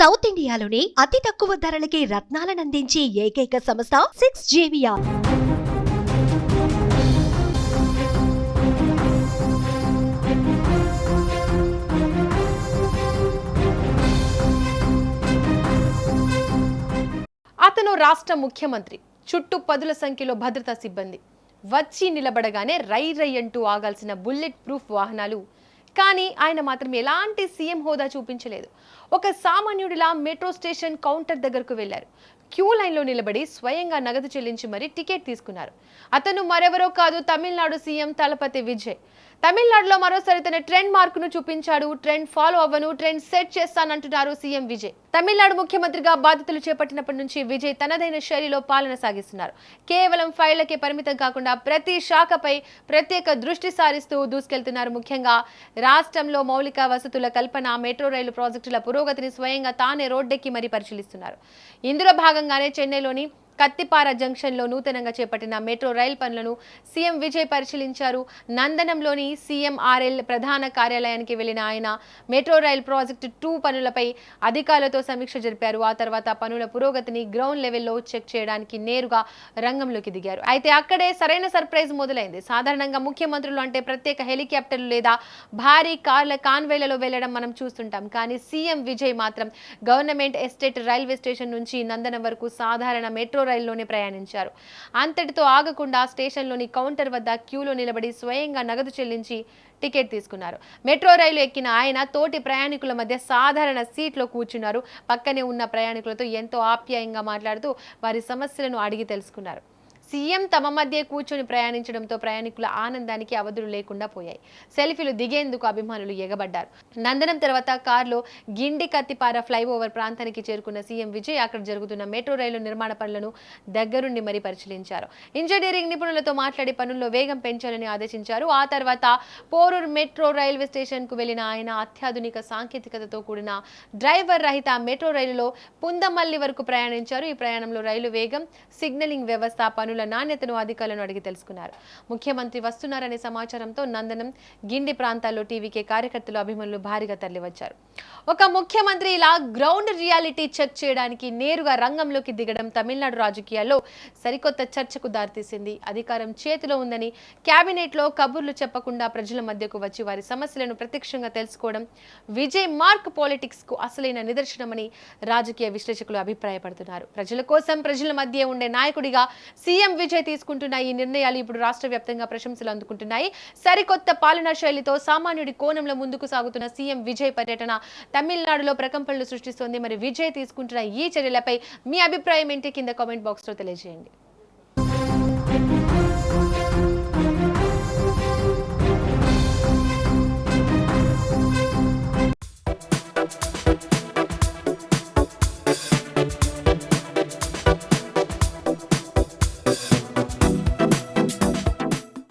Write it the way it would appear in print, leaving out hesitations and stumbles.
South ఇండియాలోని అతి తక్కువ ధరలకి రత్నాలనందించే ఏకైక సంస్థ 6JVR. అతను రాష్ట్ర ముఖ్యమంత్రి. చుట్టూ పదుల సంఖ్యలో భద్రతా సిబ్బంది. వచ్చి నిలబడగానే రై రై అంటూ ఆగాల్సిన బుల్లెట్ ప్రూఫ్ వాహనాలు. కానీ ఆయన మాత్రం ఎలాంటి సీఎం హోదా చూపించలేదు. ఒక సామాన్యుడిలా మెట్రో స్టేషన్ కౌంటర్ దగ్గరకు వెళ్లారు. క్యూ లైన్లో నిలబడి స్వయంగా నగదు చెల్లించి మరీ టికెట్ తీసుకున్నారు. అతను మరెవరో కాదు, తమిళనాడు సీఎం తలపతి విజయ్. తమిళనాడులో మరోసారి తన ట్రెండ్ మార్కును చూపించాడు. ట్రెండ్ ఫాలో అవ్వను, ట్రెండ్ సెట్ చేస్తానంటున్నారు సీఎం విజయ్. తమిళనాడు ముఖ్యమంత్రిగా బాధ్యతలు చేపట్టినప్పటి నుంచి విజయ్ తనదైన శైలిలో పాలన సాగిస్తున్నారు. కేవలం ఫైళ్లకే పరిమితం కాకుండా ప్రతి శాఖపై ప్రత్యేక దృష్టి సారిస్తూ దూసుకెళ్తున్నారు. ముఖ్యంగా రాష్ట్రంలో మౌలిక వసతుల కల్పన, మెట్రో రైలు ప్రాజెక్టుల పురోగతిని స్వయంగా తానే రోడ్డెక్కి మరీ పరిశీలిస్తున్నారు. ఇందులో భాగంగానే చెన్నైలోని కత్తిపార జంక్షన్లో నూతనంగా చేపట్టిన మెట్రో రైల్ పనులను సీఎం విజయ్ పరిశీలించారు. నందనంలోని సీఎంఆర్ఎల్ ప్రధాన కార్యాలయానికి వెళ్లిన ఆయన మెట్రో రైల్ ప్రాజెక్టు 2 పనులపై అధికారులతో సమీక్ష జరిపారు. ఆ తర్వాత పనుల పురోగతిని గ్రౌండ్ లెవెల్లో చెక్ చేయడానికి నేరుగా రంగంలోకి దిగారు. అయితే అక్కడే సరైన సర్ప్రైజ్ మొదలైంది. సాధారణంగా ముఖ్యమంత్రులు అంటే ప్రత్యేక హెలికాప్టర్లు లేదా భారీ కార్ల కాన్వేలలో వెళ్లడం మనం చూస్తుంటాం. కానీ సీఎం విజయ్ మాత్రం గవర్నమెంట్ ఎస్టేట్ రైల్వే స్టేషన్ నుంచి నందనం వరకు సాధారణ మెట్రో రైల్లోనే ప్రయాణించారు. అంతటితో ఆగకుండా స్టేషన్లోని కౌంటర్ వద్ద క్యూలో నిలబడి స్వయంగా నగదు చెల్లించి టికెట్ తీసుకున్నారు. మెట్రో రైలు ఎక్కిన ఆయన తోటి ప్రయాణికుల మధ్య సాధారణ సీట్లో కూర్చున్నారు. పక్కనే ఉన్న ప్రయాణికులతో ఎంతో ఆప్యాయంగా మాట్లాడుతూ వారి సమస్యలను అడిగి తెలుసుకున్నారు. సీఎం తమ మధ్య కూర్చొని ప్రయాణించడంతో ప్రయాణికుల ఆనందానికి అవధులు లేకుండా పోయాయి. సెల్ఫీలు దిగేందుకు అభిమానులు ఎగబడ్డారు. నందనం తర్వాత కారులో గిండి కత్తిపార ఫ్లైఓవర్ ప్రాంతానికి చేరుకున్న సీఎం విజయ్ అక్కడ జరుగుతున్న మెట్రో రైలు నిర్మాణ పనులను దగ్గరుండి మరీ పరిశీలించారు. ఇంజనీరింగ్ నిపుణులతో మాట్లాడి పనుల్లో వేగం పెంచాలని ఆదేశించారు. ఆ తర్వాత పోరూర్ మెట్రో రైల్వే స్టేషన్ కు వెళ్లిన ఆయన అత్యాధునిక సాంకేతికతతో కూడిన డ్రైవర్ రహిత మెట్రో రైలులో పుందమల్లి వరకు ప్రయాణించారు. ఈ ప్రయాణంలో రైలు వేగం, సిగ్నలింగ్ వ్యవస్థ, పనుల నాణ్యతను అధికారులను అడిగి తెలుసుకున్నారు. ముఖ్యమంత్రి వస్తున్నారనే సమాచారంతో నందనం, గిండి ప్రాంతాల్లో టీవీకే కార్యకర్తలు, అభిమానులు భారీగా తరలివచ్చారు. ఒక ముఖ్యమంత్రి ఇలా గ్రౌండ్ రియాలిటీ చెక్ చేయడానికి నేరుగా రంగంలోకి దిగడం తమిళనాడు రాజకీయాల్లో సరికొత్త చర్చకు దారితీసింది. అధికారం చేతిలో ఉందని కేబినెట్లో కబుర్లు చెప్పకుండా ప్రజల మధ్యకు వచ్చి వారి సమస్యలను ప్రత్యక్షంగా తెలుసుకోవడం విజయ్ మార్క్ పాలిటిక్స్ కు అసలైన నిదర్శనమని రాజకీయ విశ్లేషకులు అభిప్రాయపడుతున్నారు. ప్రజల కోసం ప్రజల మధ్య ఉండే నాయకుడిగా సీఎం విజయ్ తీసుకుంటున్న ఈ నిర్ణయాలు ఇప్పుడు రాష్ట్ర వ్యాప్తంగా ప్రశంసలు అందుకుంటున్నాయి. సరికొత్త పాలనా శైలితో సామాన్యుడి కోణంలో ముందుకు సాగుతున్న సీఎం విజయ్ పర్యటన తమిళనాడులో ప్రకంపనలు సృష్టిస్తోంది. మరి విజయ్ తీసుకుంటున్న ఈ చర్యలపై మీ అభిప్రాయం ఏంటి? కింద కామెంట్ బాక్స్ లో తెలియజేయండి.